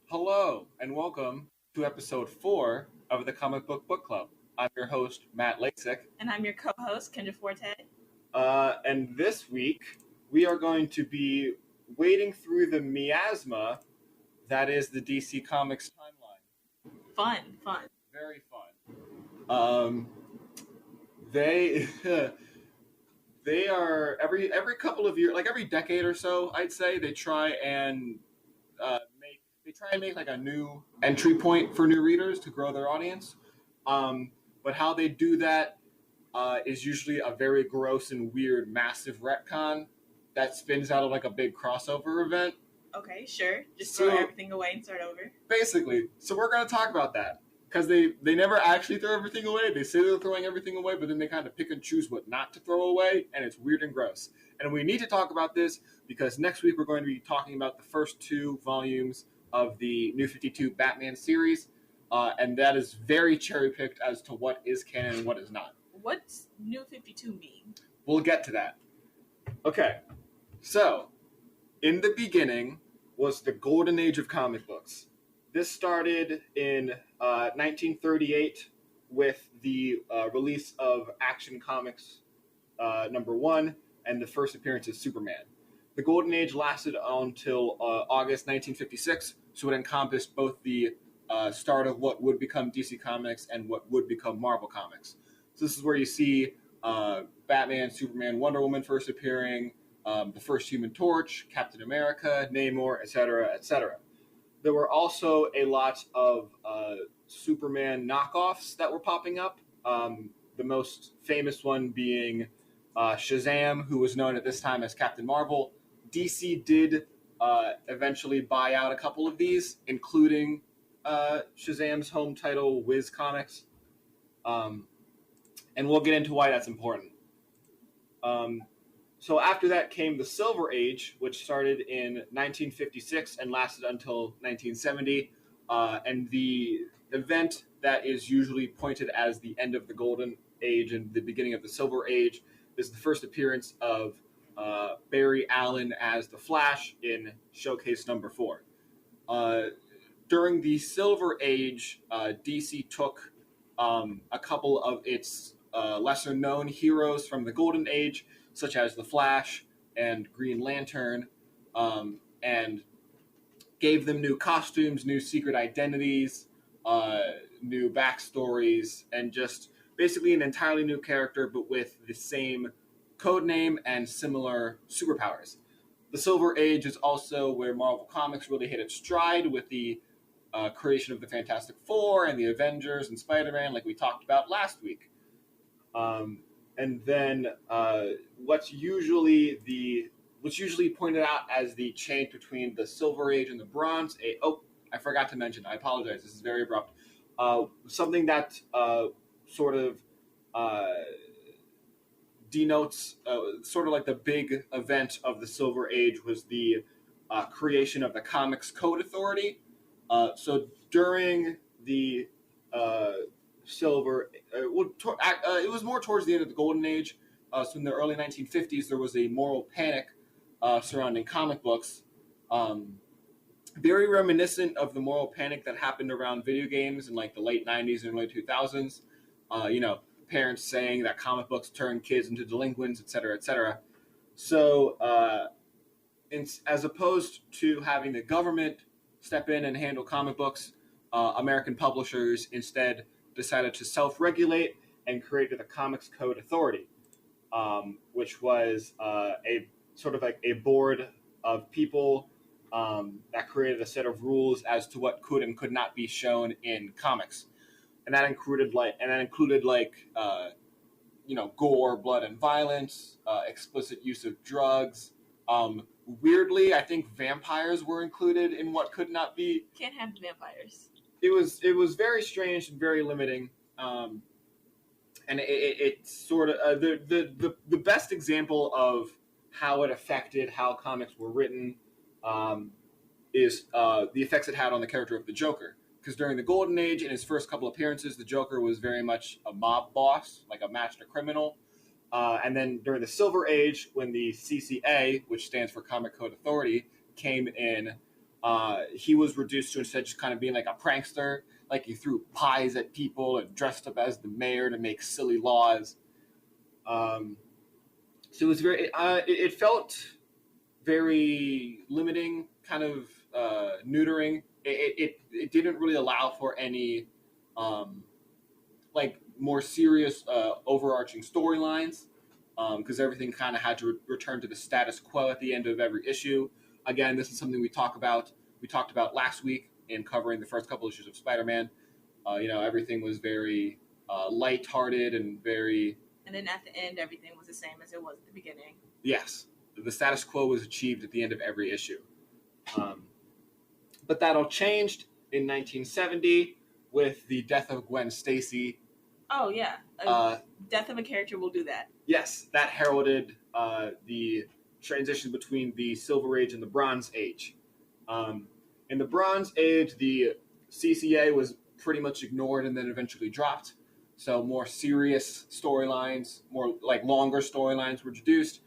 Hello and welcome to episode 4 of the Comic Book Club. I'm your host, Matt Lasik, And I'm your co-host, Kendra Forte. and this week we are going to be wading through the miasma that is the DC Comics timeline. Fun. Very fun. They they are every couple of years, like every decade or so, I'd say they try and make like a new entry point for new readers to grow their audience. But how they do that is usually a very gross and weird, massive retcon that spins out of like a big crossover event. Okay, sure. Just throw everything away and start over. Basically, so we're going to talk about that because they never actually throw everything away. They say they're throwing everything away, but then they kind of pick and choose what not to throw away, and it's weird and gross. And we need to talk about this because next week we're going to be talking about the first 2 volumes of the New 52 Batman series, and that is very cherry-picked as to what is canon and what is not. What's New 52 mean? We'll get to that. Okay, so in the beginning was the golden age of comic books. This started in 1938 with the release of Action Comics #1 and the first appearance of Superman. The golden age lasted until August 1956, so it encompassed both the start of what would become DC Comics and what would become Marvel Comics. So this is where you see Batman, Superman, Wonder Woman first appearing, the first Human Torch, Captain America, Namor, etc., etc. There were also a lot of Superman knockoffs that were popping up. The most famous one being Shazam, who was known at this time as Captain Marvel. DC did eventually buy out a couple of these, including Shazam's home title, Wiz Comics. And we'll get into why that's important. So after that came the Silver Age, which started in 1956 and lasted until 1970. And the event that is usually pointed as the end of the Golden Age and the beginning of the Silver Age is the first appearance of Barry Allen as the Flash in Showcase #4. During the Silver Age, DC took a couple of its lesser-known heroes from the Golden Age, such as the Flash and Green Lantern, and gave them new costumes, new secret identities, new backstories, and just basically an entirely new character, but with the same code name and similar superpowers. The Silver Age is also where Marvel Comics really hit its stride with the creation of the Fantastic Four and the Avengers and Spider-Man, like we talked about last week. And then what's usually pointed out as the change between the Silver Age and the Bronze Age. Oh, I forgot to mention. I apologize. This is very abrupt. Something that sort of denotes sort of like the big event of the Silver Age was the creation of the Comics Code Authority. So during the it was more towards the end of the Golden Age. So in the early 1950s, there was a moral panic surrounding comic books, very reminiscent of the moral panic that happened around video games in like the late 90s and early 2000s. Parents saying that comic books turn kids into delinquents, etc., etc. So as opposed to having the government step in and handle comic books, American publishers instead decided to self-regulate and created the Comics Code Authority, which was a sort of like a board of people that created a set of rules as to what could and could not be shown in comics, and that included gore, blood, and violence, explicit use of drugs. Weirdly, I think vampires were included in what could not be. Can't have vampires. It was very strange and very limiting, and it sort of the best example of how it affected how comics were written is the effects it had on the character of the Joker. Because during the Golden Age, in his first couple appearances, the Joker was very much a mob boss, like a master criminal. And then during the Silver Age, when the CCA, which stands for Comic Code Authority, came in, he was reduced to instead just kind of being like a prankster. Like he threw pies at people and dressed up as the mayor to make silly laws. So it was very. It felt very limiting, kind of neutering. It didn't really allow for any like more serious overarching storylines because everything kind of had to return to the status quo at the end of every issue. Again, this is something we talked about last week in covering the first couple issues of Spider-Man. Everything was very lighthearted and very. And then at the end, everything was the same as it was at the beginning. Yes, the status quo was achieved at the end of every issue. But that all changed in 1970 with the death of Gwen Stacy. Oh, yeah. Death of a character will do that. Yes, that heralded the transition between the Silver Age and the Bronze Age. In the Bronze Age, the CCA was pretty much ignored and then eventually dropped. So more serious storylines, more like longer storylines were introduced.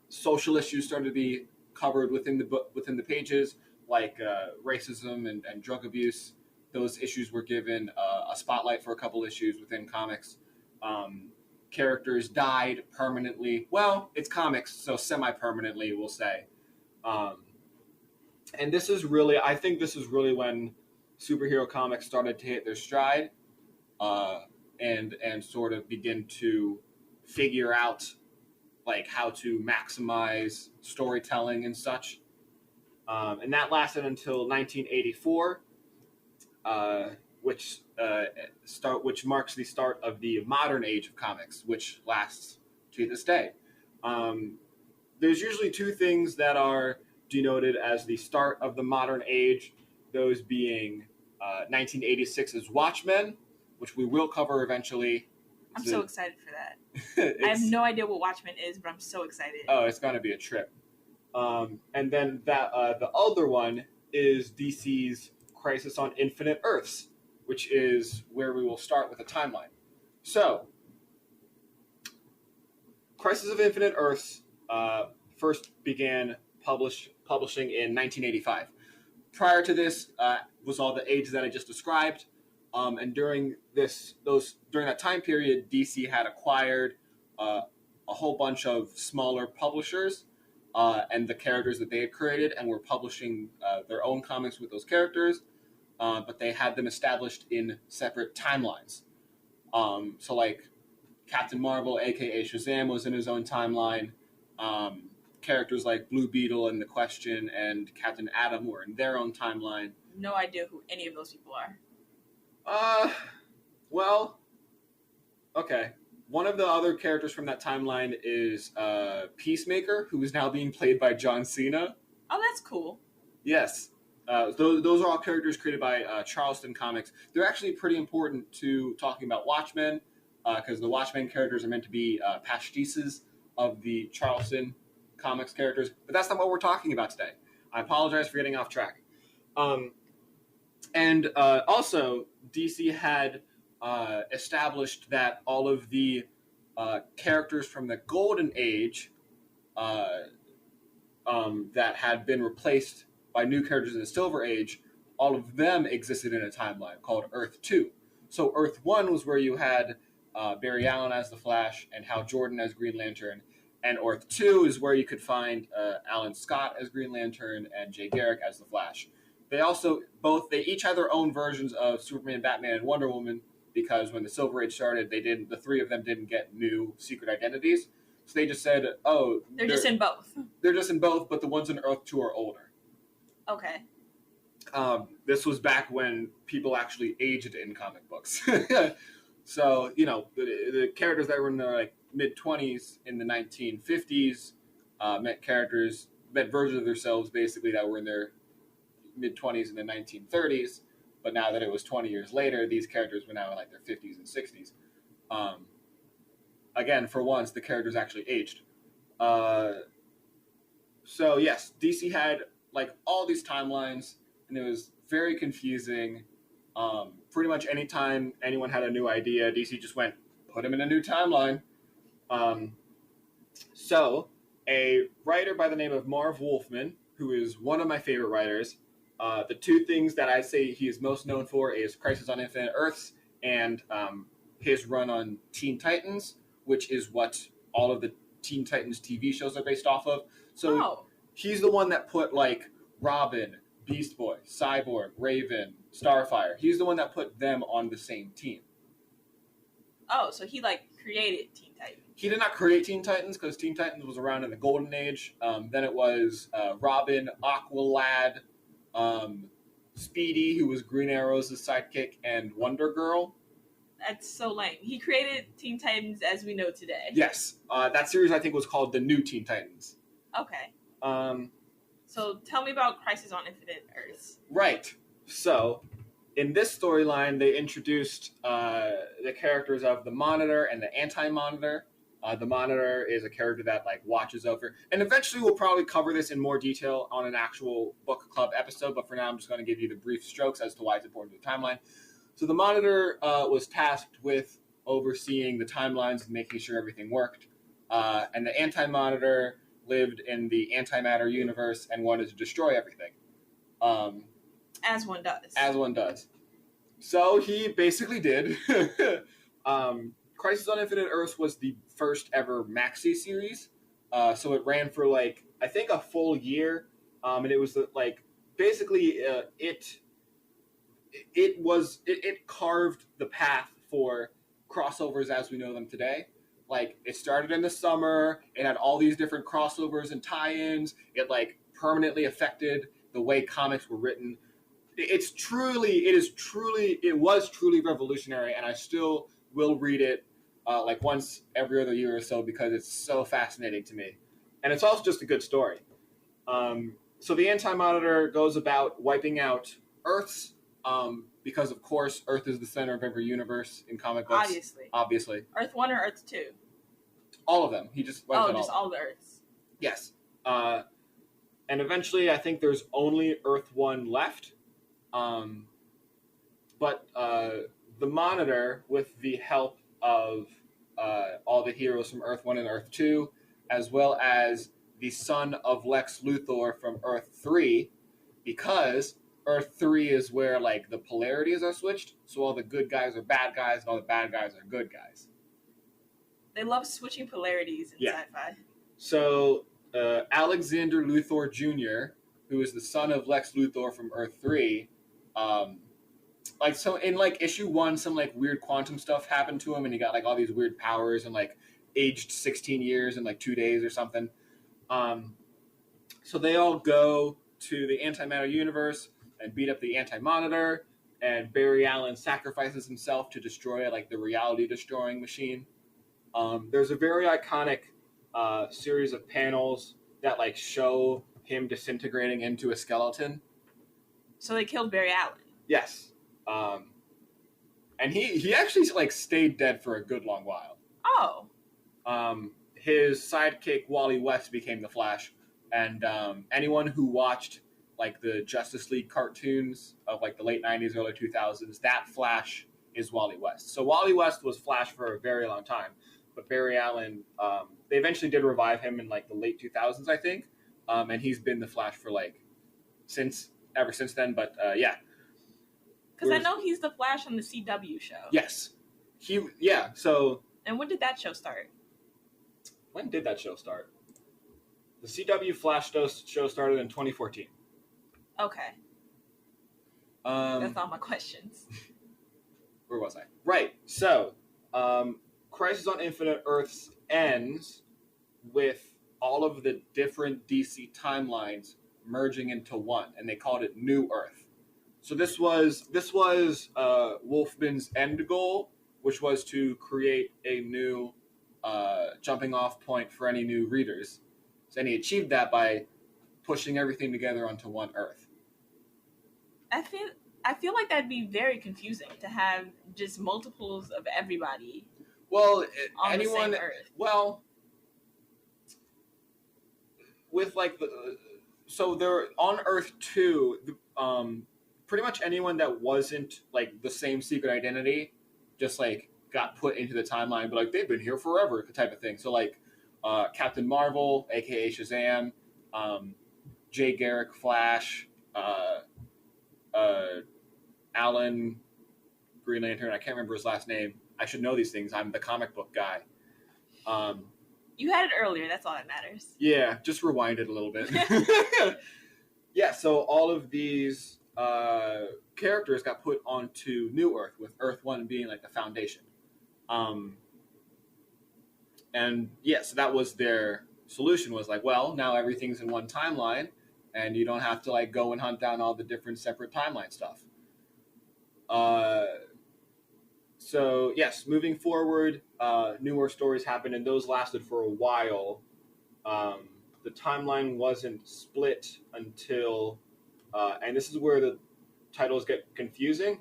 Social issues started to be covered within the pages, like racism and drug abuse. Those issues were given a spotlight for a couple issues within comics. Characters died permanently. Well, it's comics, so semi-permanently, we'll say. And I think this is really when superhero comics started to hit their stride and sort of begin to figure out like how to maximize storytelling and such. And that lasted until 1984, which marks the start of the modern age of comics, which lasts to this day. There's usually two things that are denoted as the start of the modern age, those being 1986's Watchmen, which we will cover eventually. I'm so excited for that. I have no idea what Watchmen is, but I'm so excited. Oh, it's going to be a trip. And then the other one is DC's Crisis on Infinite Earths, which is where we will start with a timeline. So, Crisis of Infinite Earths first began publishing in 1985. Prior to this was all the age that I just described, and during that time period, DC had acquired a whole bunch of smaller publishers and the characters that they had created, and were publishing their own comics with those characters, but they had them established in separate timelines. So, like Captain Marvel, aka Shazam, was in his own timeline. Characters like Blue Beetle and The Question and Captain Atom were in their own timeline. No idea who any of those people are. Well, okay. One of the other characters from that timeline is Peacemaker, who is now being played by John Cena. Oh, that's cool. Yes. Those are all characters created by Charleston Comics. They're actually pretty important to talking about Watchmen, because the Watchmen characters are meant to be pastiches of the Charleston Comics characters, but that's not what we're talking about today. I apologize for getting off track. And also, DC had established that all of the characters from the Golden Age that had been replaced by new characters in the Silver Age, all of them existed in a timeline called Earth 2. So Earth 1 was where you had Barry Allen as the Flash and Hal Jordan as Green Lantern, and Earth 2 is where you could find Alan Scott as Green Lantern and Jay Garrick as the Flash. They each had their own versions of Superman, Batman, and Wonder Woman, because when the Silver Age started, the three of them didn't get new secret identities. So they just said, "Oh, they're just in both." They're just in both, but the ones in Earth 2 are older. Okay. This was back when people actually aged in comic books. So, the characters that were in their mid-20s in the 1950s met versions of themselves basically that were in their mid-20s in the 1930s. But now that it was 20 years later, these characters were now in their 50s and 60s. Again, for once, the characters actually aged. So yes, DC had all these timelines, and it was very confusing. Pretty much anytime anyone had a new idea, DC just went, put him in a new timeline. So a writer by the name of Marv Wolfman, who is one of my favorite writers. The two things that I say he is most known for is Crisis on Infinite Earths and his run on Teen Titans, which is what all of the Teen Titans TV shows are based off of. So he's the one that put like Robin, Beast Boy, Cyborg, Raven, Starfire. He's the one that put them on the same team. Oh, so he like created Teen Titans. He did not create Teen Titans because Teen Titans was around in the Golden Age. Then it was Robin, Aqualad, Speedy, who was Green Arrow's sidekick, and Wonder Girl. That's so lame. He created Teen Titans as we know today. Yes. That series, I think, was called The New Teen Titans. Okay. So tell me about Crisis on Infinite Earths. Right. So in this storyline, they introduced the characters of the Monitor and the Anti-Monitor. The Monitor is a character that like watches over, and eventually we'll probably cover this in more detail on an actual book club episode. But for now, I'm just going to give you the brief strokes as to why it's important to the timeline. So the Monitor was tasked with overseeing the timelines and making sure everything worked, and the Anti-Monitor lived in the antimatter universe and wanted to destroy everything. As one does. As one does. So he basically did. Crisis on Infinite Earths was the first ever maxi series. So it ran for like, I think a full year. And it was like, basically it carved the path for crossovers as we know them today. Like it started in the summer. It had all these different crossovers and tie-ins. It like permanently affected the way comics were written. It was truly revolutionary, and I still will read it like once every other year or so because it's so fascinating to me. And it's also just a good story. So the Anti-Monitor goes about wiping out Earths because, of course, Earth is the center of every universe in comic books. Obviously. Earth 1 or Earth 2? All of them. He just wipes just all the Earths. Yes. And eventually, I think there's only Earth 1 left. But the Monitor, with the help of all the heroes from Earth 1 and Earth 2, as well as the son of Lex Luthor from Earth 3, because Earth 3 is where like the polarities are switched, so all the good guys are bad guys and all the bad guys are good guys. They love switching polarities in sci-fi. So Alexander Luthor Jr., who is the son of Lex Luthor from Earth 3, like so in like issue 1, some like weird quantum stuff happened to him, and he got like all these weird powers and like aged 16 years in like 2 days or something. So they all go to the antimatter universe and beat up the Anti-Monitor, and Barry Allen sacrifices himself to destroy like the reality destroying machine. There's a very iconic series of panels that like show him disintegrating into a skeleton. So they killed Barry Allen. Yes. And he actually like stayed dead for a good long while. Oh. His sidekick Wally West became the Flash, and anyone who watched like the Justice League cartoons of like the late 90s, early 2000s, that Flash is Wally West. So Wally West was Flash for a very long time, but Barry Allen, they eventually did revive him in like the late 2000s, I think, and he's been the Flash for like ever since then. But yeah. Because I know he's the Flash on the CW show. Yes. So... And when did that show start? When did that show start? The CW Flash show started in 2014. Okay. That's all my questions. Where was I? Right. So, Crisis on Infinite Earths ends with all of the different DC timelines merging into one, and they called it New Earth. So this was Wolfman's end goal, which was to create a new jumping off point for any new readers. So, and he achieved that by pushing everything together onto one Earth. I feel like that'd be very confusing to have just multiples of everybody. Well, on the same Earth. Well, with like so they're on Earth 2. Pretty much anyone that wasn't like the same secret identity just like got put into the timeline, but like they've been here forever type of thing. So like Captain Marvel, aka Shazam, Jay Garrick, Flash, Alan, Green Lantern. I can't remember his last name. I should know these things. I'm the comic book guy. You had it earlier. That's all that matters. Yeah, just rewind it a little bit. Yeah, so all of these characters got put onto New Earth, with Earth 1 being like the foundation. And yeah, so that was their solution, was like, well, now everything's in one timeline, and you don't have to like go and hunt down all the different separate timeline stuff. So yes, moving forward, newer stories happened, and those lasted for a while. The timeline wasn't split until, and this is where the titles get confusing.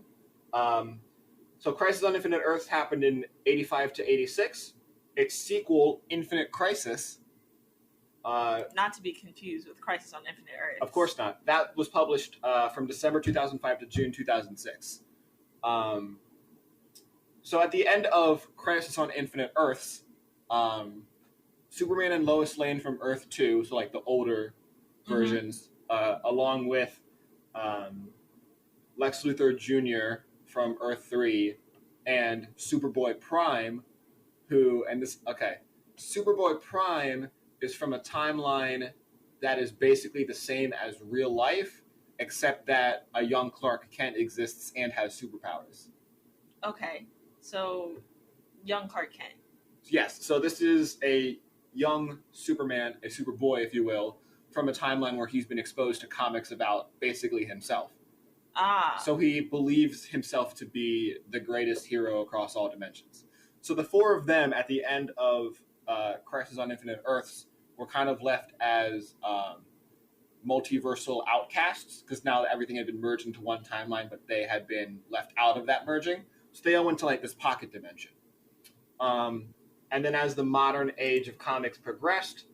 So Crisis on Infinite Earths happened in 85 to 86. Its sequel, Infinite Crisis. Not to be confused with Crisis on Infinite Earths. Of course not. That was published from December 2005 to June 2006. So at the end of Crisis on Infinite Earths, Superman and Lois Lane from Earth 2, so like the older versions, along with Lex Luthor Jr. from Earth 3, and Superboy Prime, Superboy Prime is from a timeline that is basically the same as real life, except that a young Clark Kent exists and has superpowers. Okay, so young Clark Kent. Yes, so this is a young Superman, a Superboy, if you will, from a timeline where he's been exposed to comics about basically himself. So he believes himself to be the greatest hero across all dimensions. So the four of them at the end of Crisis on Infinite Earths were kind of left as multiversal outcasts, because now everything had been merged into one timeline, but they had been left out of that merging. So they all went to like this pocket dimension. And then as the modern age of comics progressed,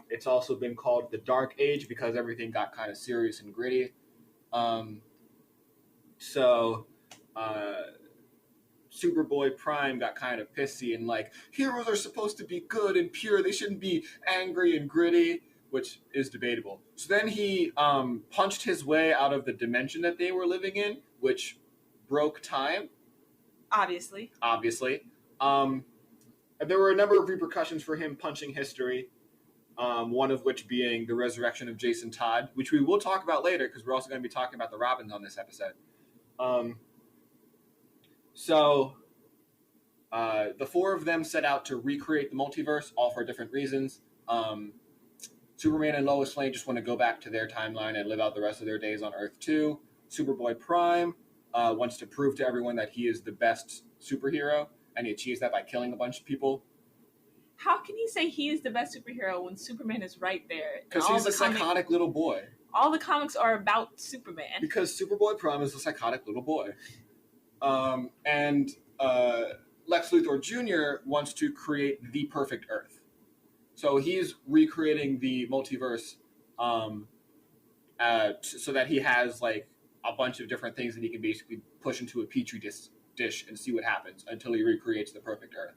it's also been called the Dark Age, because everything got kind of serious and gritty. Superboy Prime got kind of pissy and like, heroes are supposed to be good and pure. They shouldn't be angry and gritty, which is debatable. So then he punched his way out of the dimension that they were living in, which broke time. Obviously. There were a number of repercussions for him punching history, one of which being the resurrection of Jason Todd, which we will talk about later, because we're also going to be talking about the Robins on this episode. The four of them set out to recreate the multiverse, all for different reasons. Superman and Lois Lane just want to go back to their timeline and live out the rest of their days on Earth 2. Superboy Prime wants to prove to everyone that he is the best superhero, and he achieves that by killing a bunch of people. How can you say he is the best superhero when Superman is right there? Because he's a psychotic little boy. All the comics are about Superman. Because Superboy Prime is a psychotic little boy. And Lex Luthor Jr. wants to create the perfect Earth. So he's recreating the multiverse so that he has like a bunch of different things that he can basically push into a petri dish and see what happens until he recreates the perfect Earth.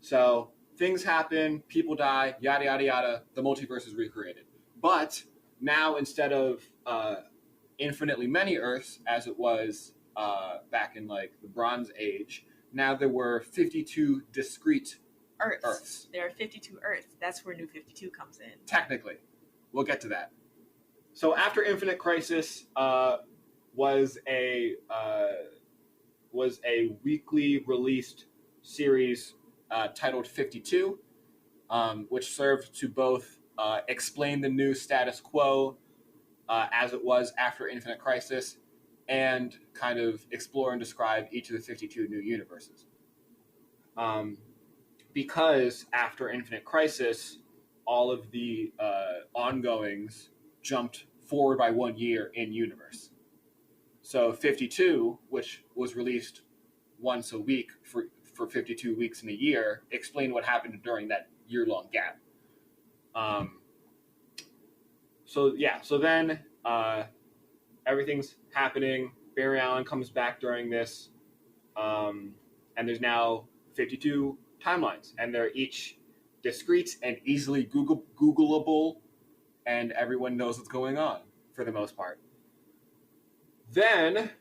So things happen, people die, yada, yada, yada. The multiverse is recreated. But now instead of infinitely many Earths, as it was back in like the Bronze Age, now there were 52 discrete Earths. There are 52 Earths. That's where New 52 comes in. Technically. We'll get to that. So after Infinite Crisis was a weekly released series titled 52, which served to both explain the new status quo as it was after Infinite Crisis, and kind of explore and describe each of the 52 new universes. Because after Infinite Crisis, all of the ongoings jumped forward by 1 year in universe. So 52, which was released once a week for 52 weeks in a year, explained what happened during that year-long gap. So then everything's happening. Barry Allen comes back during this, and there's now 52 timelines, and they're each discrete and easily Googleable and everyone knows what's going on for the most part. Then,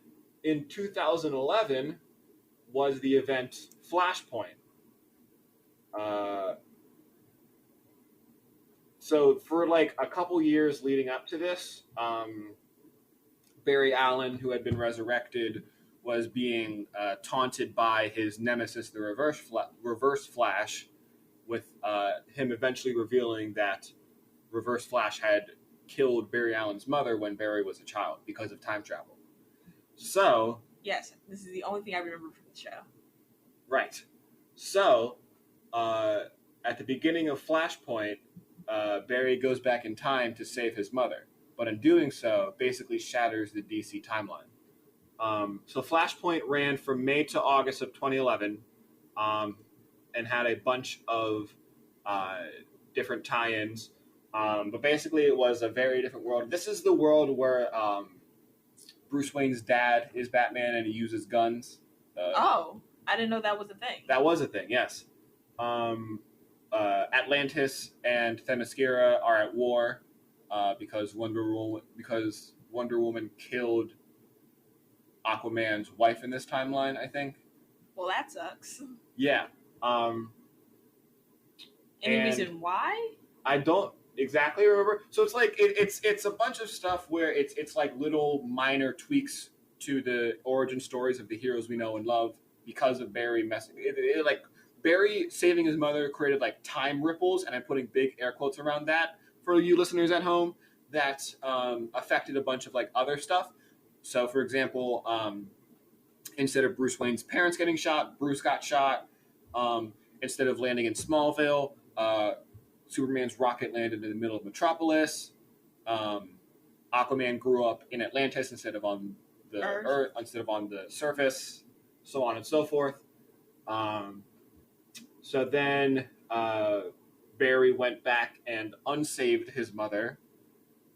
in 2011, was the event Flashpoint. So for like a couple years leading up to this, Barry Allen, who had been resurrected, was being taunted by his nemesis, the Reverse Flash, with him eventually revealing that Reverse Flash had killed Barry Allen's mother when Barry was a child because of time travel. So... Yes, this is the only thing I remember from the show. Right. So, at the beginning of Flashpoint, Barry goes back in time to save his mother, but in doing so, basically shatters the DC timeline. So Flashpoint ran from May to August of 2011, and had a bunch of different tie-ins. But basically, it was a very different world. This is the world where Bruce Wayne's dad is Batman, and he uses guns. I didn't know that was a thing. That was a thing, yes. Atlantis and Themyscira are at war because Wonder Woman killed Aquaman's wife in this timeline, I think. Well, that sucks. Yeah. Any reason why? I don't exactly remember. So it's like it's a bunch of stuff where it's like little minor tweaks to the origin stories of the heroes we know and love because of Barry messing. Like Barry saving his mother created like time ripples, and I'm putting big air quotes around that for you listeners at home. That affected a bunch of like other stuff. So, for example, instead of Bruce Wayne's parents getting shot, Bruce got shot. Instead of landing in Smallville, Superman's rocket landed in the middle of Metropolis. Aquaman grew up in Atlantis instead of on the Earth, instead of on the surface, so on and so forth. So then Barry went back and unsaved his mother.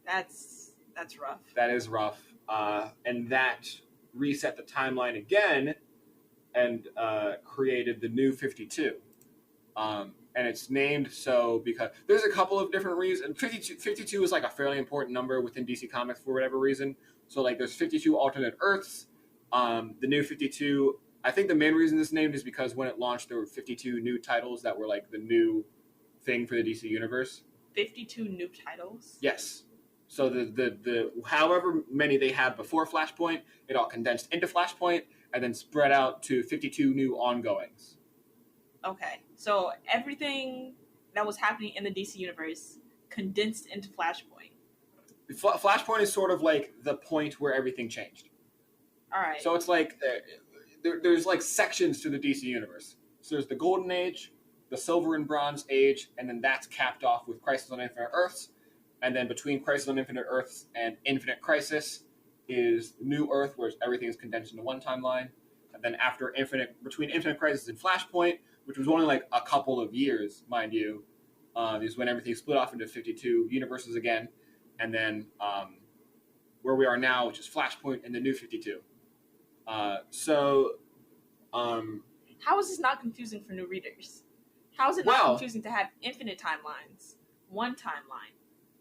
That's rough. That is rough. And that reset the timeline again and created the New 52. And it's named so because there's a couple of different reasons. 52 is like a fairly important number within DC Comics for whatever reason. So like there's 52 alternate Earths. The New 52, I think the main reason this named is because when it launched, there were 52 new titles that were like the new thing for the DC universe. 52 new titles? Yes. So the however many they had before Flashpoint, it all condensed into Flashpoint and then spread out to 52 new ongoings. Okay. So everything that was happening in the DC universe condensed into Flashpoint. Flashpoint is sort of like the point where everything changed. All right. So it's like there's like sections to the DC universe. So there's the Golden Age, the Silver and Bronze Age, and then that's capped off with Crisis on Infinite Earths. And then between Crisis on Infinite Earths and Infinite Crisis is New Earth, where everything is condensed into one timeline. And then between Infinite Crisis and Flashpoint, which was only like a couple of years, mind you, is when everything split off into 52 universes again. And then where we are now, which is Flashpoint and the New 52. How is this not confusing for new readers? How is it not confusing to have infinite timelines, one timeline,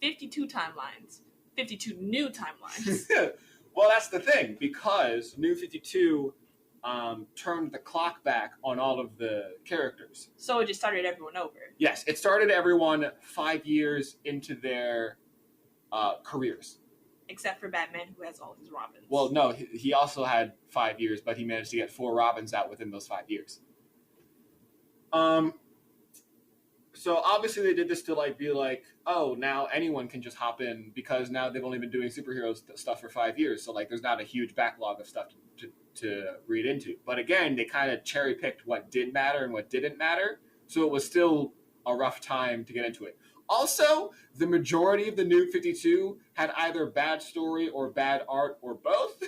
52 timelines, 52 new timelines? Well, that's the thing, because New 52 turned the clock back on all of the characters. So it just started everyone over? Yes, it started everyone 5 years into their careers. Except for Batman, who has all his Robins. Well, no, he also had 5 years, but he managed to get 4 Robins out within those 5 years. So obviously they did this to like be like, oh, now anyone can just hop in because now they've only been doing superhero stuff for 5 years. So like there's not a huge backlog of stuff to read into. But again, they kind of cherry picked what did matter and what didn't matter. So it was still a rough time to get into it. Also, the majority of the New 52 had either bad story or bad art or both.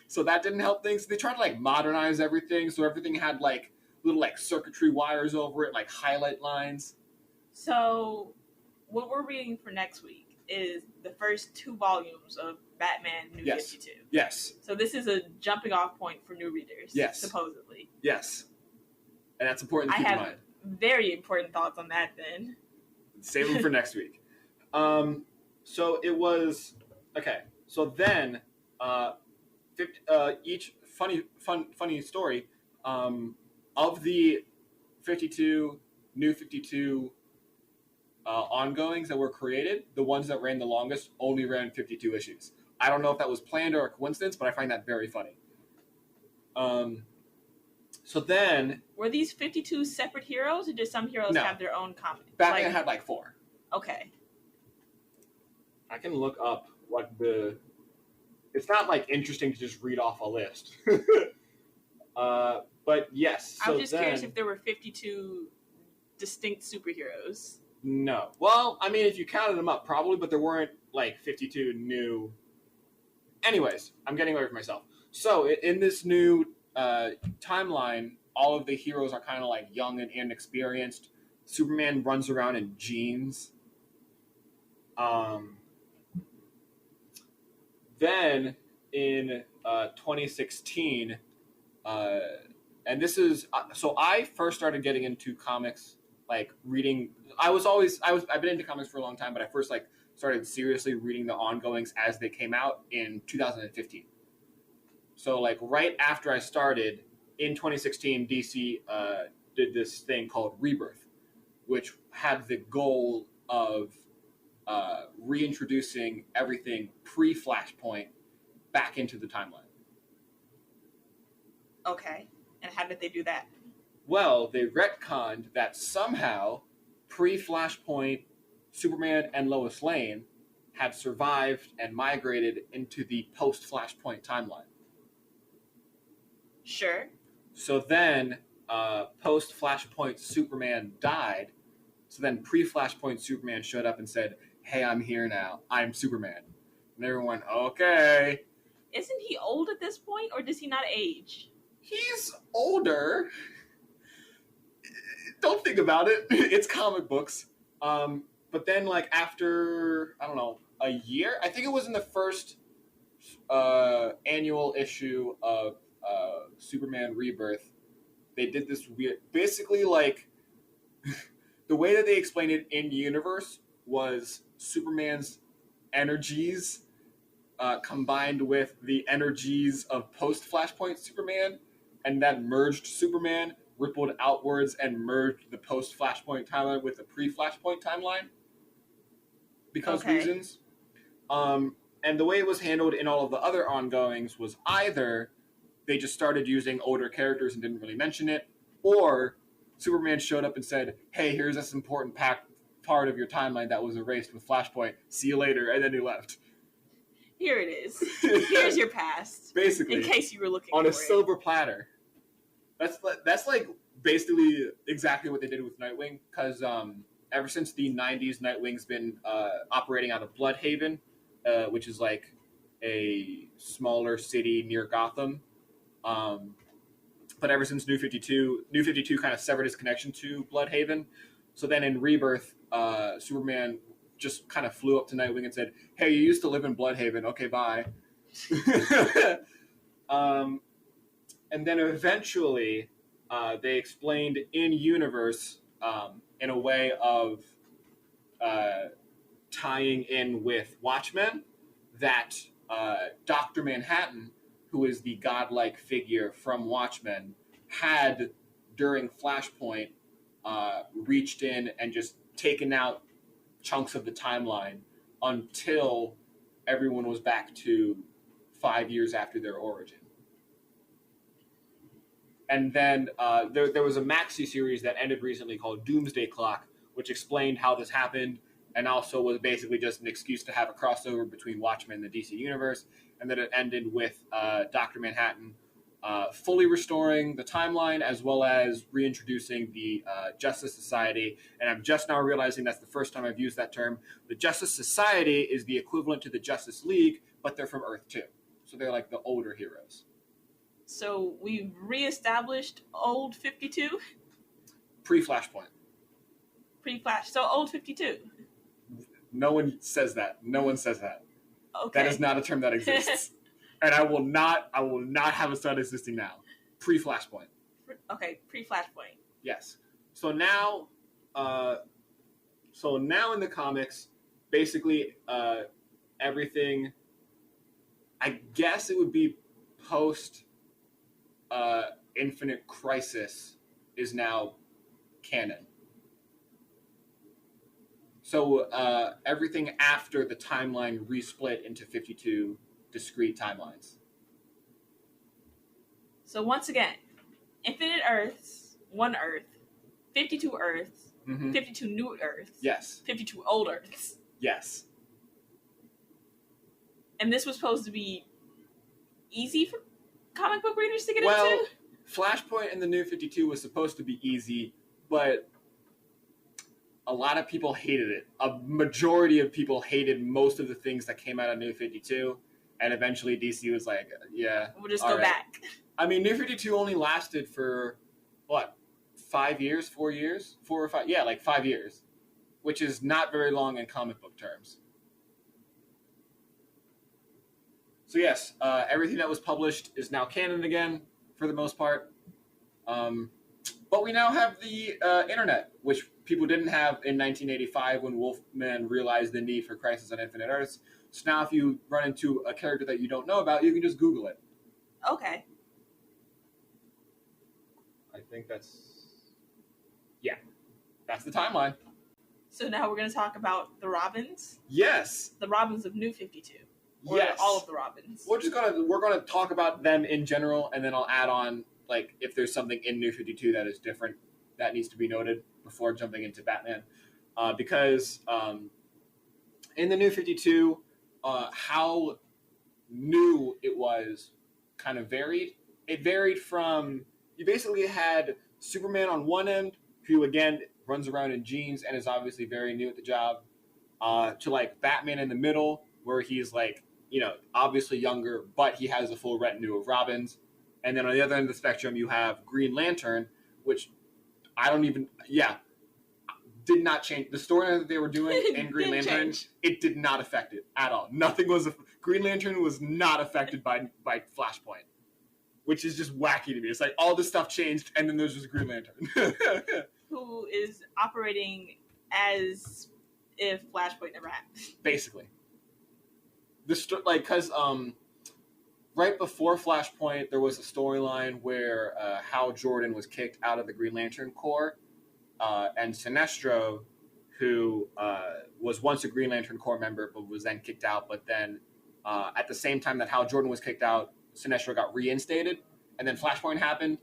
So that didn't help things. They tried to like modernize everything. So everything had like little like circuitry wires over it, like highlight lines. So what we're reading for next week is the first 2 volumes of Batman New 52. Yes. So this is a jumping off point for new readers. Yes. Supposedly. Yes. And that's important to keep in mind. Very important thoughts on that then. Save them for next week. So it was okay. So then, 50, each funny story of the 52 new 52 ongoings that were created. The ones that ran the longest only ran 52 issues. I don't know if that was planned or a coincidence, but I find that very funny. So then, were these 52 separate heroes, or did some heroes have their own comic? Batman had like 4. Okay. I can look up what the. It's not like interesting to just read off a list. But yes. So I was just curious if there were 52 distinct superheroes. No. Well, I mean, if you counted them up, probably, but there weren't like 52 new. Anyways, I'm getting away from myself. So in this new timeline, all of the heroes are kind of like young and inexperienced. Superman runs around in jeans. Then in 2016, and this is so I first started getting into comics, like reading. I've been into comics for a long time, but I first like started seriously reading the ongoings as they came out in 2015. So like right after I started in 2016, DC did this thing called Rebirth, which had the goal of reintroducing everything pre-Flashpoint back into the timeline. Okay, and how did they do that? Well, they retconned that somehow pre-Flashpoint Superman and Lois Lane had survived and migrated into the post-Flashpoint timeline. Sure. So then post-Flashpoint Superman died. So then pre-Flashpoint Superman showed up and said, "Hey, I'm here now. I'm Superman." And everyone, okay. Isn't he old at this point, or does he not age? He's older. Don't think about it. It's comic books. But then, like, after, I don't know, a year? I think it was in the first annual issue of Superman Rebirth. They did this weird... Basically, like, the way that they explained it in universe was Superman's energies combined with the energies of post-Flashpoint Superman, and that merged Superman, rippled outwards, and merged the post-Flashpoint timeline with the pre-Flashpoint timeline. Because reasons. And the way it was handled in all of the other ongoings was either they just started using older characters and didn't really mention it, or Superman showed up and said, "Hey, here's this important part of your timeline that was erased with Flashpoint. See you later," and then he left. Here it is. Here's your past. Basically. In case you were looking on for a silver platter. That's like basically exactly what they did with Nightwing, because ever since the 90s, Nightwing's been operating out of Bloodhaven, which is like a smaller city near Gotham. But ever since New 52 kind of severed his connection to Bloodhaven. So then in Rebirth, Superman just kind of flew up to Nightwing and said, "Hey, you used to live in Bloodhaven. Okay, bye." And then eventually, they explained in universe in a way of tying in with Watchmen that Dr. Manhattan, who is the godlike figure from Watchmen, had during Flashpoint reached in and just taken out chunks of the timeline until everyone was back to 5 years after their origin. And then there was a maxi series that ended recently called Doomsday Clock, which explained how this happened and also was basically just an excuse to have a crossover between Watchmen and the DC Universe. And then it ended with Dr. Manhattan fully restoring the timeline as well as reintroducing the Justice Society. And I'm just now realizing that's the first time I've used that term. The Justice Society is the equivalent to the Justice League, but they're from Earth 2. So they're like the older heroes. So we reestablished old 52? Pre-Flashpoint. Pre-Flash. So old 52. No one says that. No one says that. Okay. That is not a term that exists. And I will not have it start existing now. Pre-Flashpoint. Okay, pre-Flashpoint. Yes. So now in the comics, basically everything. I guess it would be post Infinite Crisis is now canon. So everything after the timeline resplit into 52 discrete timelines. So once again, infinite Earths, one Earth, 52 Earths, 52 new Earths. Yes. 52 old Earths. Yes. And this was supposed to be easy for comic book readers to get into? Well, Flashpoint in the New 52 was supposed to be easy, but a lot of people hated it. A majority of people hated most of the things that came out of New 52, and eventually DC was like, yeah, we'll just go back. I mean, New 52 only lasted for, what, 5 years, 4 years? 4 or 5? Yeah, like 5 years, which is not very long in comic book terms. So yes, everything that was published is now canon again, for the most part. But we now have the internet, which people didn't have in 1985 when Wolfman realized the need for Crisis on Infinite Earths. So now if you run into a character that you don't know about, you can just Google it. Okay. I think that's the timeline. So now we're going to talk about the Robins? Yes. The Robins of New 52. Or yes. all of the Robins. We're gonna talk about them in general, and then I'll add on like if there's something in New 52 that is different that needs to be noted before jumping into Batman, because in the New 52, how new it was kind of varied. It varied from you basically had Superman on one end, who again runs around in jeans and is obviously very new at the job, to like Batman in the middle, where he's like, you know, obviously younger, but he has a full retinue of Robins. And then on the other end of the spectrum, you have Green Lantern, which did not change. The story that they were doing in Green Lantern, it did not affect it at all. Green Lantern was not affected by Flashpoint, which is just wacky to me. It's like all this stuff changed, and then there's just Green Lantern. Who is operating as if Flashpoint never happened. Basically. Because right before Flashpoint, there was a storyline where Hal Jordan was kicked out of the Green Lantern Corps, and Sinestro, who was once a Green Lantern Corps member but was then kicked out, but then at the same time that Hal Jordan was kicked out, Sinestro got reinstated, and then Flashpoint happened.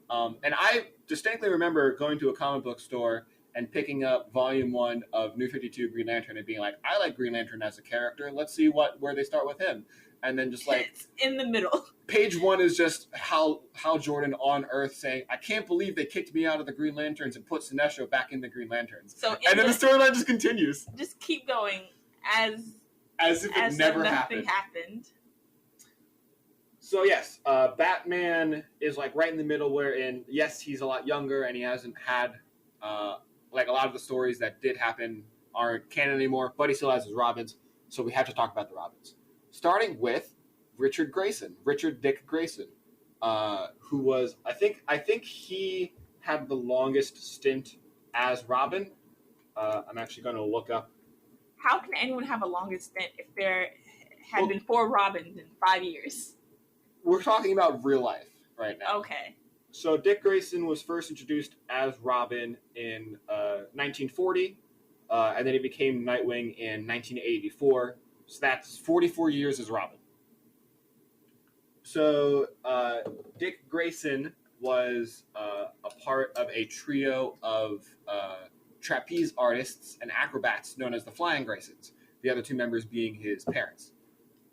And I distinctly remember going to a comic book store and picking up Volume 1 of New 52 Green Lantern and being like, I like Green Lantern as a character. Let's see where they start with him. And then just like... It's in the middle. Page 1 is just Hal Jordan on Earth saying, I can't believe they kicked me out of the Green Lanterns and put Sinestro back in the Green Lanterns. And then the storyline just continues. Just keep going as if it never happened. So yes, Batman is like right in the middle wherein, yes, he's a lot younger and he hasn't had... like a lot of the stories that did happen aren't canon anymore, but he still has his Robins, so we have to talk about the Robins. Starting with Richard Dick Grayson, who was I think he had the longest stint as Robin. I'm actually going to look up. How can anyone have a longest stint if there had been 4 Robins in 5 years? We're talking about real life right now. Okay. So Dick Grayson was first introduced as Robin in 1940, and then he became Nightwing in 1984. So that's 44 years as Robin. So Dick Grayson was a part of a trio of trapeze artists and acrobats known as the Flying Graysons, the other 2 members being his parents.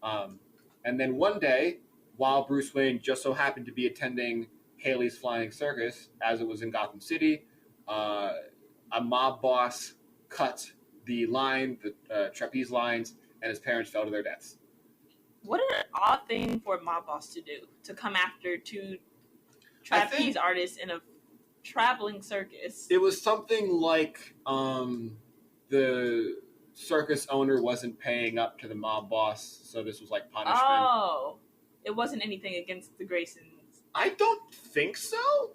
And then one day, while Bruce Wayne just so happened to be attending Haley's Flying Circus, as it was in Gotham City, a mob boss cut the trapeze lines, and his parents fell to their deaths. What an odd thing for a mob boss to do, to come after 2 trapeze artists in a traveling circus. It was something like the circus owner wasn't paying up to the mob boss, so this was like punishment. Oh, it wasn't anything against the Graysons. I don't think so.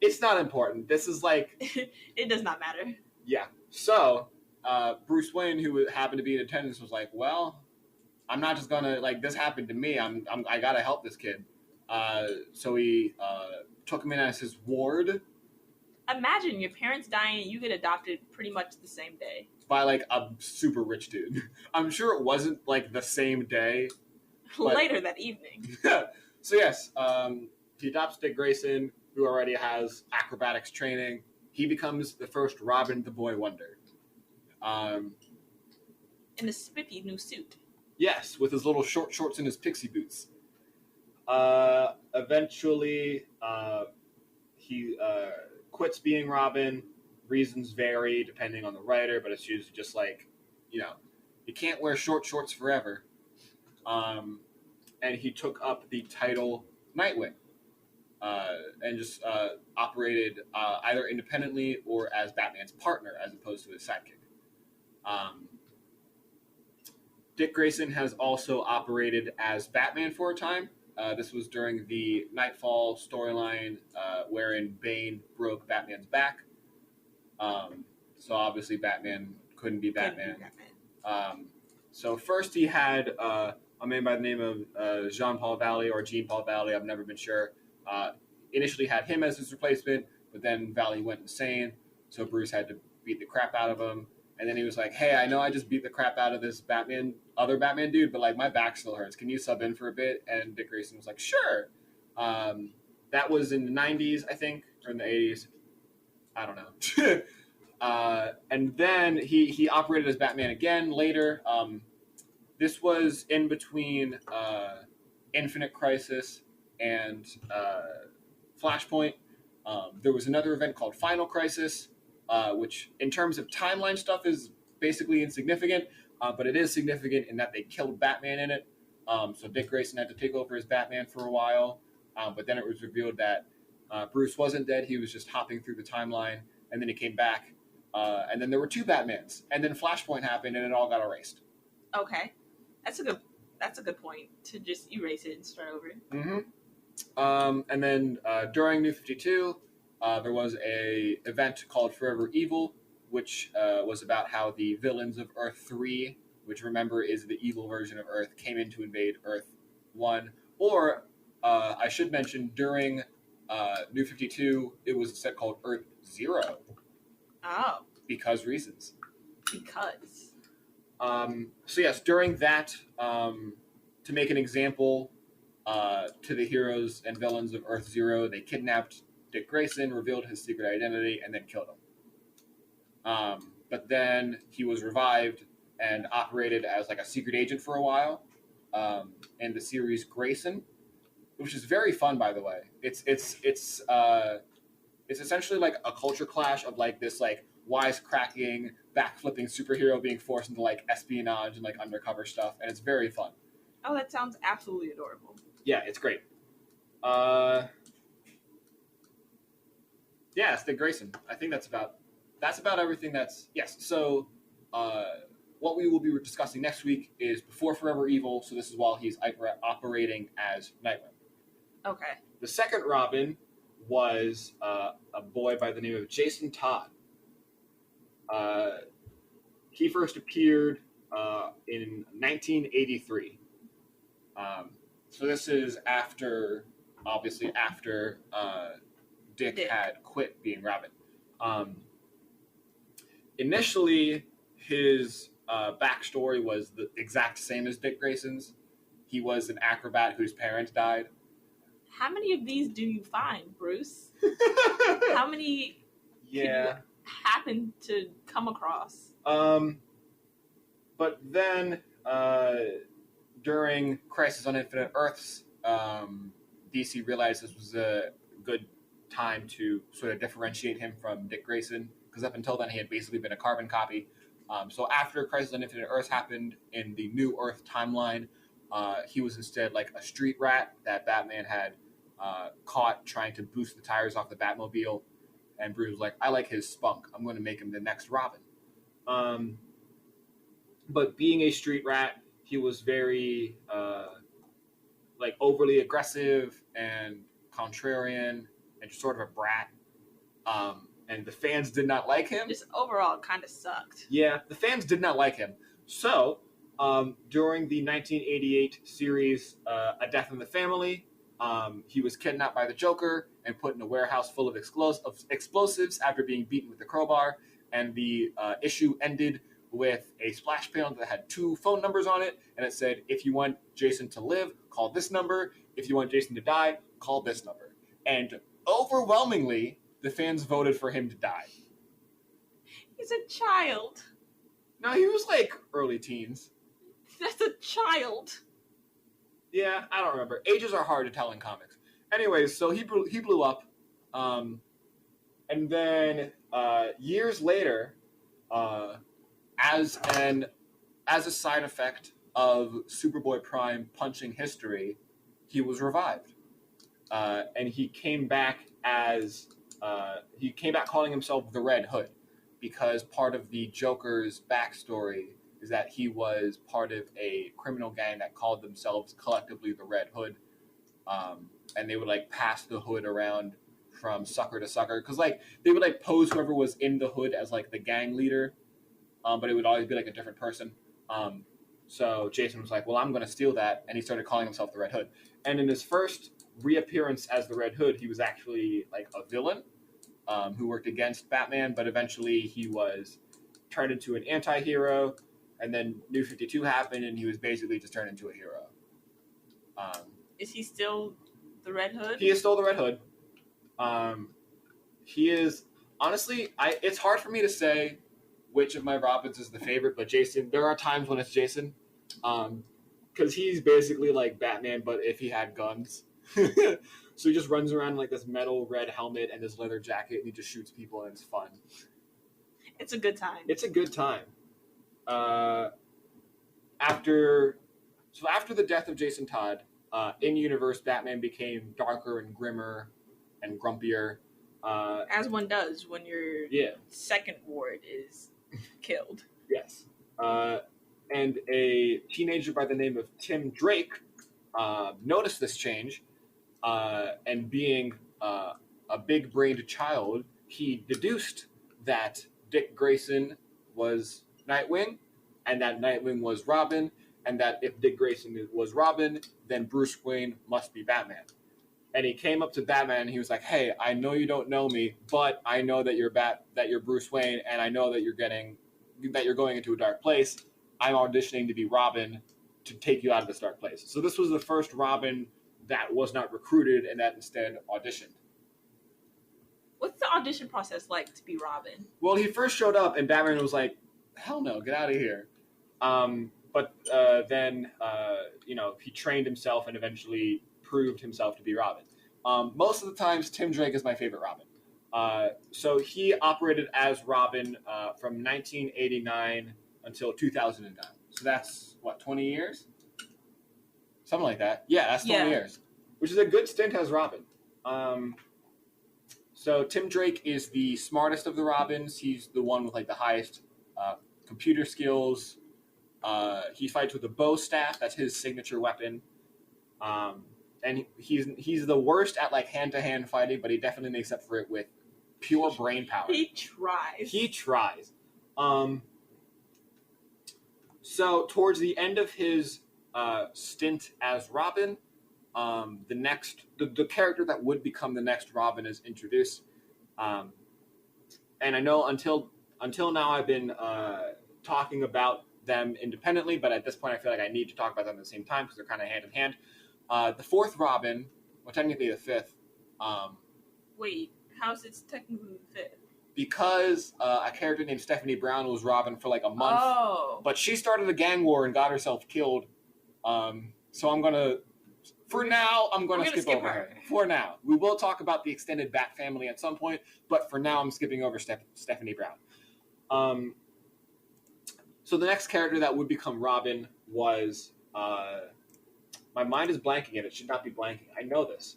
It's not important. This is like... It does not matter. Yeah. So, Bruce Wayne, who happened to be in attendance, was like, well, I'm not just gonna, like, this happened to me. I gotta help this kid. So he took him in as his ward. Imagine your parents dying and you get adopted pretty much the same day. By, like, a super rich dude. I'm sure it wasn't, like, the same day. But... later that evening. So, yes, he adopts Dick Grayson, who already has acrobatics training. He becomes the first Robin the Boy Wonder. In a spiffy new suit. Yes, with his little short shorts and his pixie boots. Eventually, he quits being Robin. Reasons vary depending on the writer, but it's usually just like, you can't wear short shorts forever. And he took up the title Nightwing, and just operated either independently or as Batman's partner as opposed to his sidekick. Dick Grayson has also operated as Batman for a time. This was during the Nightfall storyline, wherein Bane broke Batman's back. So obviously Batman couldn't be Batman. So first he had a man by the name of Jean-Paul Valley or Jean-Paul Valley, I've never been sure. Initially had him as his replacement, but then Valley went insane, so Bruce had to beat the crap out of him. And then he was like, hey, I know I just beat the crap out of this other Batman dude, but like my back still hurts. Can you sub in for a bit? And Dick Grayson was like, sure. That was in the 90s, I think, or in the 80s. I don't know. And then he operated as Batman again later. This was in between Infinite Crisis and Flashpoint. There was another event called Final Crisis, which in terms of timeline stuff is basically insignificant, but it is significant in that they killed Batman in it. So Dick Grayson had to take over as Batman for a while, but then it was revealed that Bruce wasn't dead. He was just hopping through the timeline, and then he came back, and then there were two Batmans, and then Flashpoint happened, and it all got erased. Okay, that's a good point to just erase it and start over. Mm-hmm. And then during New 52, there was a event called Forever Evil, which was about how the villains of Earth 3, which remember is the evil version of Earth, came in to invade Earth 1. Or, I should mention, during New 52, it was a set called Earth 0. Oh. Because reasons. Because. So yes, during that, to make an example to the heroes and villains of Earth 0, they kidnapped Dick Grayson, revealed his secret identity, and then killed him. But then he was revived and operated as like a secret agent for a while in the series Grayson, which is very fun, by the way. It's essentially like a culture clash of like this like wisecracking, backflipping superhero being forced into like espionage and like undercover stuff, and it's very fun. Oh, that sounds absolutely adorable. Yeah, it's great. Yeah, it's Dick Grayson. I think that's about everything. Yes. So, what we will be discussing next week is before Forever Evil. So this is while he's operating as Nightwing. Okay. The second Robin was a boy by the name of Jason Todd. He first appeared in 1983. So this is obviously after Dick had quit being Robin. Initially, his backstory was the exact same as Dick Grayson's. He was an acrobat whose parents died. How many of these do you find, Bruce? How many can you happen to come across? But then, during Crisis on Infinite Earths, DC realized this was a good time to sort of differentiate him from Dick Grayson, because up until then he had basically been a carbon copy. So after Crisis on Infinite Earths happened in the New Earth timeline, he was instead like a street rat that Batman had caught trying to boost the tires off the Batmobile, and Bruce was like, I like his spunk, I'm going to make him the next Robin. But being a street rat, he was very like overly aggressive and contrarian and just sort of a brat. and the fans did not like him. Just overall, kind of sucked. Yeah, the fans did not like him. So, during the 1988 series, A Death in the Family, he was kidnapped by the Joker and put in a warehouse full of explosives after being beaten with a crowbar. And the issue ended with a splash panel that had 2 phone numbers on it, and it said, if you want Jason to live, call this number. If you want Jason to die, call this number. And overwhelmingly, the fans voted for him to die. He's a child. No, he was like early teens. That's a child. Yeah, I don't remember. Ages are hard to tell in comics. Anyways, so he blew up. And then years later, as a side effect of Superboy Prime punching history, he was revived, and he came back calling himself the Red Hood, because part of the Joker's backstory is that he was part of a criminal gang that called themselves collectively the Red Hood, and they would like pass the hood around from sucker to sucker, because like they would like pose whoever was in the hood as like the gang leader. But it would always be like a different person. So Jason was like, well, I'm going to steal that. And he started calling himself the Red Hood. And in his first reappearance as the Red Hood, he was actually like a villain who worked against Batman. But eventually he was turned into an anti-hero. And then New 52 happened, and he was basically just turned into a hero. Is he still the Red Hood? He is still the Red Hood. He is, honestly, it's hard for me to say which of my Robins is the favorite, but Jason, there are times when it's Jason, because he's basically like Batman, but if he had guns. So he just runs around in like this metal red helmet and this leather jacket, and he just shoots people, and it's fun. It's a good time. It's a good time. After the death of Jason Todd, in-universe Batman became darker and grimmer and grumpier. As one does when your second ward is killed. Yes. And a teenager by the name of Tim Drake noticed this change, and being a big-brained child, he deduced that Dick Grayson was Nightwing, and that Nightwing was Robin, and that if Dick Grayson was Robin, then Bruce Wayne must be Batman. And he came up to Batman and he was like, hey, I know you don't know me, but I know that you're Bruce Wayne, and I know that you're going into a dark place. I'm auditioning to be Robin to take you out of this dark place. So this was the first Robin that was not recruited and that instead auditioned. What's the audition process like to be Robin? Well, he first showed up and Batman was like, hell no, get out of here. But then he trained himself and eventually proved himself to be Robin. Most of the times, Tim Drake is my favorite Robin. So he operated as Robin from 1989 until 2009. So that's, 20 years? Something like that. Yeah, that's 20 years. Which is a good stint as Robin. So Tim Drake is the smartest of the Robins. He's the one with like the highest computer skills. He fights with a bow staff. That's his signature weapon. And he's the worst at like hand-to-hand fighting, but he definitely makes up for it with pure brain power. He tries. So towards the end of his stint as Robin, the character that would become the next Robin is introduced. And I know until now I've been talking about them independently, but at this point I feel like I need to talk about them at the same time because they're kind of hand in hand. The fourth Robin, well, technically the fifth. Wait, how's it technically the fifth? Because a character named Stephanie Brown was Robin for like a month. Oh. But she started a gang war and got herself killed. So I'm going to skip over her. For now. We will talk about the extended Bat family at some point, but for now I'm skipping over Stephanie Brown. So the next character that would become Robin was... my mind is blanking and it should not be blanking. I know this.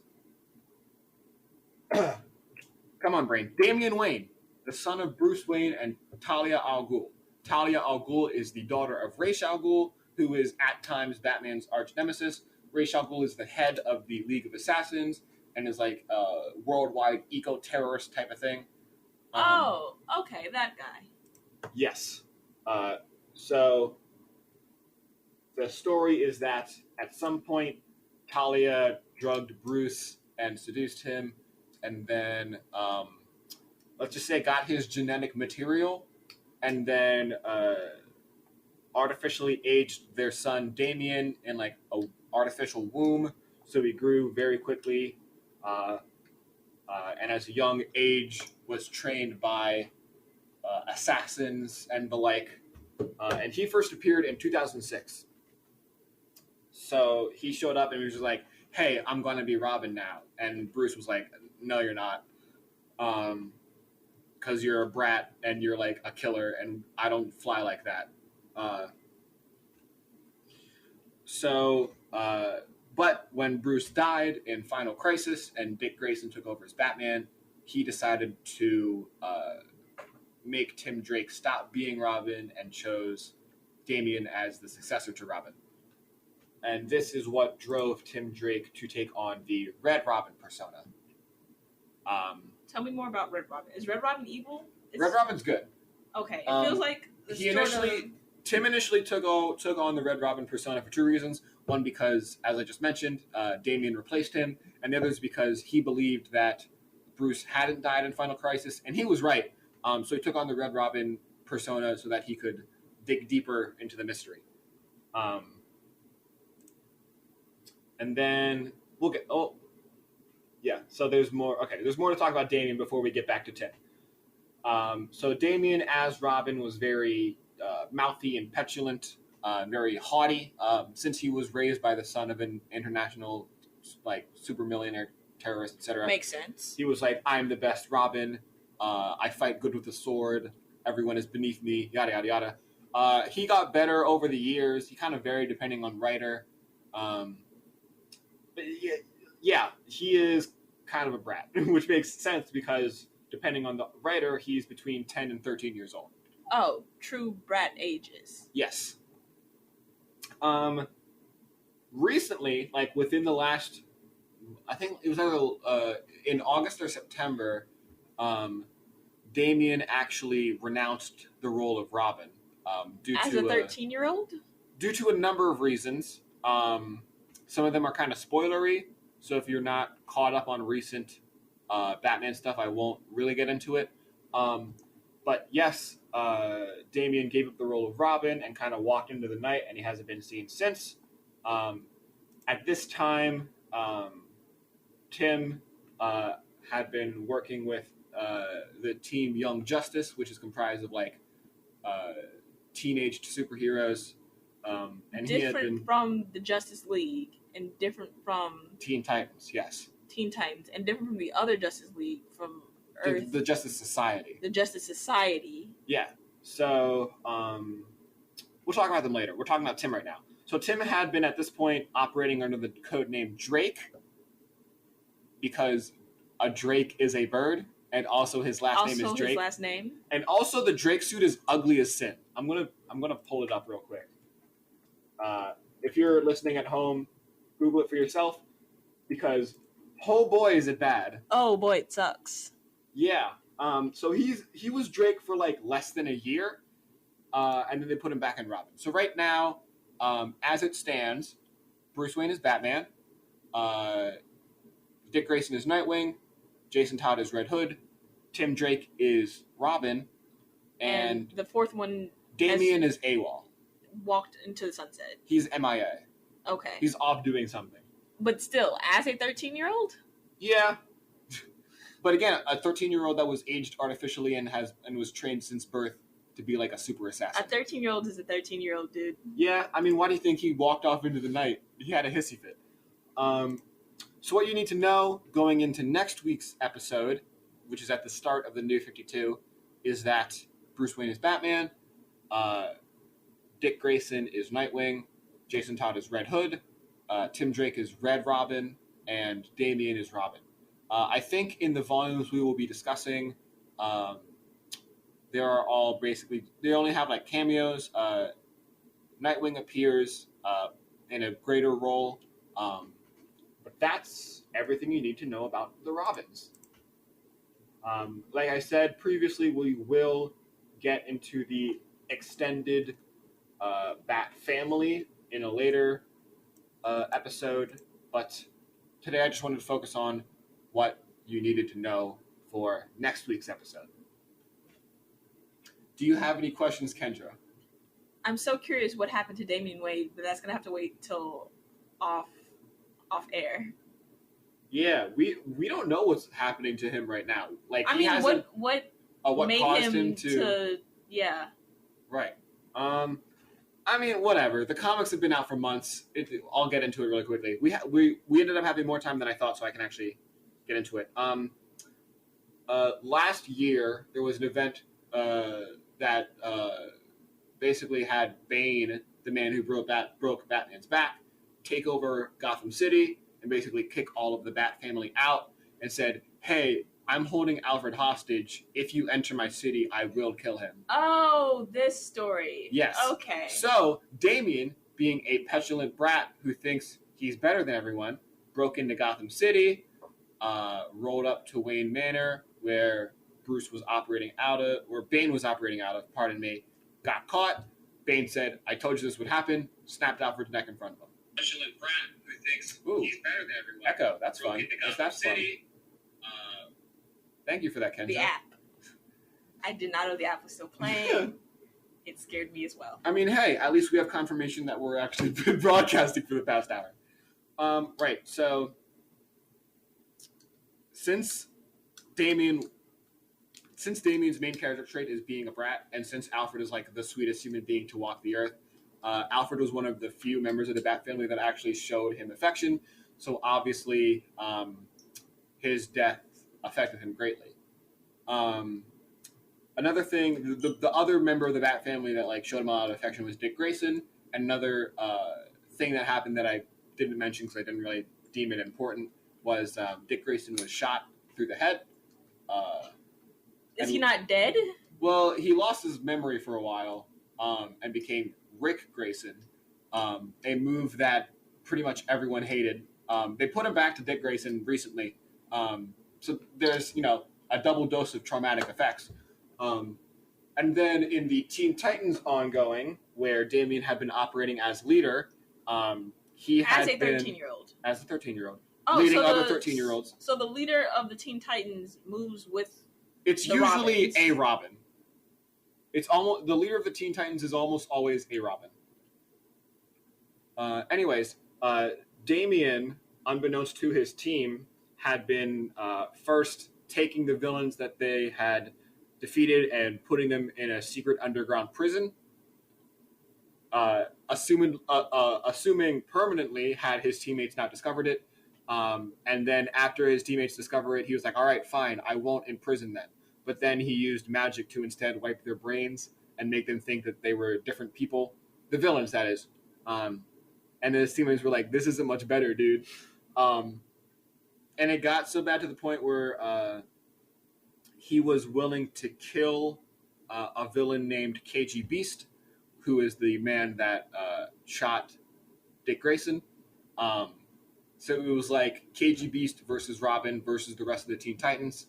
Come on, brain. Damian Wayne, the son of Bruce Wayne and Talia al Ghul. Talia al Ghul is the daughter of Ra's al Ghul, who is at times Batman's arch nemesis. Ra's al Ghul is the head of the League of Assassins and is like a worldwide eco-terrorist type of thing. Okay, that guy. Yes. So the story is that at some point, Talia drugged Bruce and seduced him, and then let's just say got his genetic material, and then artificially aged their son Damien in like a artificial womb, so he grew very quickly, and as a young age was trained by assassins and the like. And he first appeared in 2006. So he showed up and he was just like, "Hey, I'm going to be Robin now." And Bruce was like, "No, you're not. Because you're a brat and you're like a killer, and I don't fly like that." But when Bruce died in Final Crisis and Dick Grayson took over as Batman, he decided to make Tim Drake stop being Robin and chose Damian as the successor to Robin. And this is what drove Tim Drake to take on the Red Robin persona. Tell me more about Red Robin. Is Red Robin evil? Red Robin's good. Okay, it feels like Tim initially took on the Red Robin persona for two reasons. One, because, as I just mentioned, Damian replaced him, and the other is because he believed that Bruce hadn't died in Final Crisis, and he was right. So he took on the Red Robin persona so that he could dig deeper into the mystery. And then we'll get... Oh, yeah, so there's more... Okay, there's more to talk about Damian before we get back to Tim. So Damian as Robin was very mouthy and petulant, very haughty, since he was raised by the son of an international, like, super millionaire terrorist, etc. Makes sense. He was like, "I'm the best Robin. I fight good with the sword. Everyone is beneath me, yada, yada, yada." He got better over the years. He kind of varied depending on writer. But yeah, he is kind of a brat, which makes sense because depending on the writer, he's between 10 and 13 years old. Oh, true brat ages. Yes. Recently, like within the last, I think it was either in August or September, Damian actually renounced the role of Robin as a 13-year-old? Due to a number of reasons. Some of them are kind of spoilery, so if you're not caught up on recent Batman stuff, I won't really get into it. But yes, Damian gave up the role of Robin and kind of walked into the night, and he hasn't been seen since. At this time, Tim had been working with the team Young Justice, which is comprised of like teenage superheroes. And different he had been from the Justice League and different from Teen Titans, yes. Teen Titans and different from the other Justice League from Earth. The Justice Society. The Justice Society. Yeah. So we'll talk about them later. We're talking about Tim right now. So Tim had been at this point operating under the code name Drake because a drake is a bird, and also his last name is Drake. His last name. And also the Drake suit is ugly as sin. I'm gonna pull it up real quick. If you're listening at home, Google it for yourself, because oh boy is it bad. Oh boy, it sucks. Yeah. So he was Drake for like less than a year, and then they put him back in Robin. So right now, as it stands, Bruce Wayne is Batman, Dick Grayson is Nightwing, Jason Todd is Red Hood, Tim Drake is Robin, and the fourth one, Damian is AWOL. Walked into the sunset. He's MIA. Okay. He's off doing something. But still, as a 13-year-old? Yeah. But again, a 13-year-old that was aged artificially and was trained since birth to be like a super assassin. A 13-year-old is a 13-year-old dude. Yeah, I mean, why do you think he walked off into the night? He had a hissy fit. So what you need to know going into next week's episode, which is at the start of the New 52, is that Bruce Wayne is Batman, Dick Grayson is Nightwing, Jason Todd is Red Hood, Tim Drake is Red Robin, and Damian is Robin. I think in the volumes we will be discussing, they are all basically, they only have like cameos. Nightwing appears in a greater role, but that's everything you need to know about the Robins. Like I said previously, we will get into the extended Bat family in a later episode, but today I just wanted to focus on what you needed to know for next week's episode. Do you have any questions, Kendra? I'm so curious what happened to Damian Wade, but that's gonna have to wait till off air. Yeah, we don't know what's happening to him right now. Like, I mean, what made caused him to yeah. Right. I mean, whatever. The comics have been out for months. I'll get into it really quickly. We ended up having more time than I thought, so I can actually get into it. Last year there was an event that basically had Bane, the man who broke Batman's back, take over Gotham City and basically kick all of the Bat family out and said, "Hey, I'm holding Alfred hostage. If you enter my city, I will kill him." Oh, this story. Yes. Okay. So Damian, being a petulant brat who thinks he's better than everyone, broke into Gotham City, rolled up to Wayne Manor, where Bruce was operating out of, or Bane was operating out of, pardon me, got caught. Bane said, "I told you this would happen," snapped Alfred's neck in front of him. Petulant brat who thinks he's better than everyone. Echo, that's fun. That's fun. Thank you for that, Kendra. The app. I did not know the app was still playing. It scared me as well. I mean, hey, at least we have confirmation that we're actually been broadcasting for the past hour. Right, so since Damian's main character trait is being a brat, and since Alfred is like the sweetest human being to walk the earth, Alfred was one of the few members of the Bat family that actually showed him affection. So obviously, his death affected him greatly. Another thing, the other member of the Bat family that like showed him a lot of affection was Dick Grayson. And another thing that happened that I didn't mention because I didn't really deem it important was Dick Grayson was shot through the head. Is he not dead? Well, he lost his memory for a while and became Rick Grayson, a move that pretty much everyone hated. They put him back to Dick Grayson recently. So there's, a double dose of traumatic effects. And then in the Teen Titans ongoing, where Damian had been operating as leader, he had been... As a 13-year-old. Oh, leading other 13-year-olds. So the leader of the Teen Titans moves with It's the usually Robins. a Robin. It's almost... The leader of the Teen Titans is almost always a Robin. Anyways, Damian, unbeknownst to his team, had been first taking the villains that they had defeated and putting them in a secret underground prison, assuming permanently had his teammates not discovered it. And then after his teammates discover it, he was like, "All right, fine, I won't imprison them." But then he used magic to instead wipe their brains and make them think that they were different people, the villains, that is. And then his teammates were like, "This isn't much better, dude." And it got so bad to the point where he was willing to kill a villain named KG Beast, who is the man that shot Dick Grayson. So it was like KG Beast versus Robin versus the rest of the Teen Titans.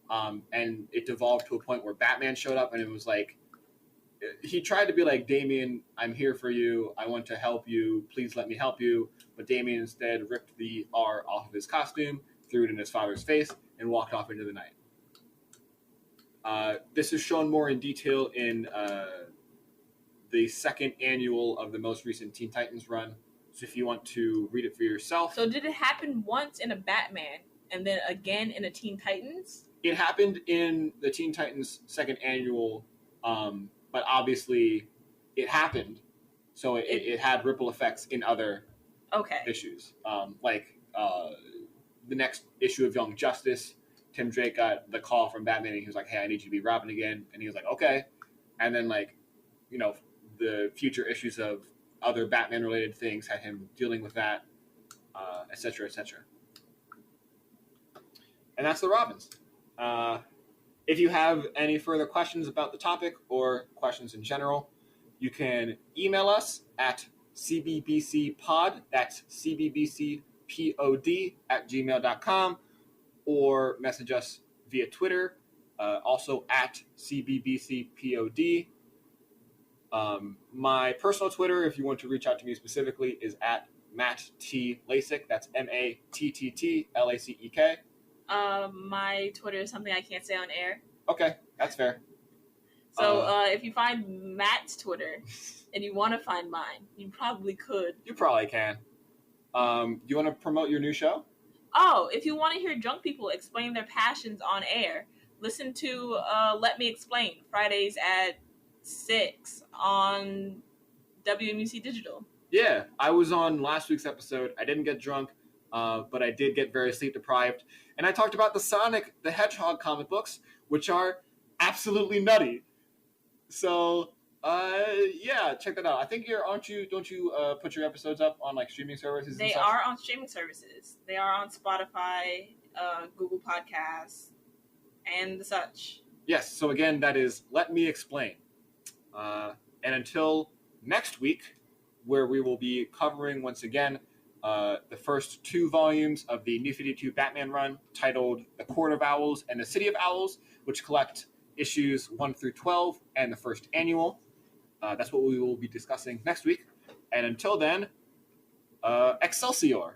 And it devolved to a point where Batman showed up, and it was like, he tried to be like, "Damian, I'm here for you. I want to help you. Please let me help you." But Damian instead ripped the R off of his costume, threw it in his father's face, and walked off into the night. This is shown more in detail in the second annual of the most recent Teen Titans run. So if you want to read it for yourself. So did it happen once in a Batman and then again in a Teen Titans? It happened in the Teen Titans second annual, but obviously it happened. So it had ripple effects in other issues. The next issue of Young Justice, Tim Drake got the call from Batman, and he was like, "Hey, I need you to be Robin again." And he was like, "Okay." And then, the future issues of other Batman-related things had him dealing with that, et cetera, et cetera. And that's the Robins. If you have any further questions about the topic or questions in general, you can email us at cbbcpod, that's cbbcpod @gmail.com, or message us via Twitter also at CBBCPOD. My personal Twitter, if you want to reach out to me specifically, is at Matt T. Lasik. That's MATTTLACEK. My Twitter is something I can't say on air. Okay, that's fair. So if you find Matt's Twitter and you want to find mine, you probably could. You probably can. You want to promote your new show? Oh, if you want to hear drunk people explain their passions on air, listen to Let Me Explain, Fridays at 6 on WMUC Digital. Yeah, I was on last week's episode. I didn't get drunk, but I did get very sleep deprived. And I talked about the Sonic the Hedgehog comic books, which are absolutely nutty. So, yeah, check that out. I think don't you put your episodes up on like streaming services? They are on streaming services. They are on Spotify, Google Podcasts, and the such. Yes, so again, that is Let Me Explain. And until next week, where we will be covering once again the first 2 volumes of the New 52 Batman run, titled The Court of Owls and the City of Owls, which collect issues 1 through 12 and the first annual. That's what we will be discussing next week. And until then, Excelsior!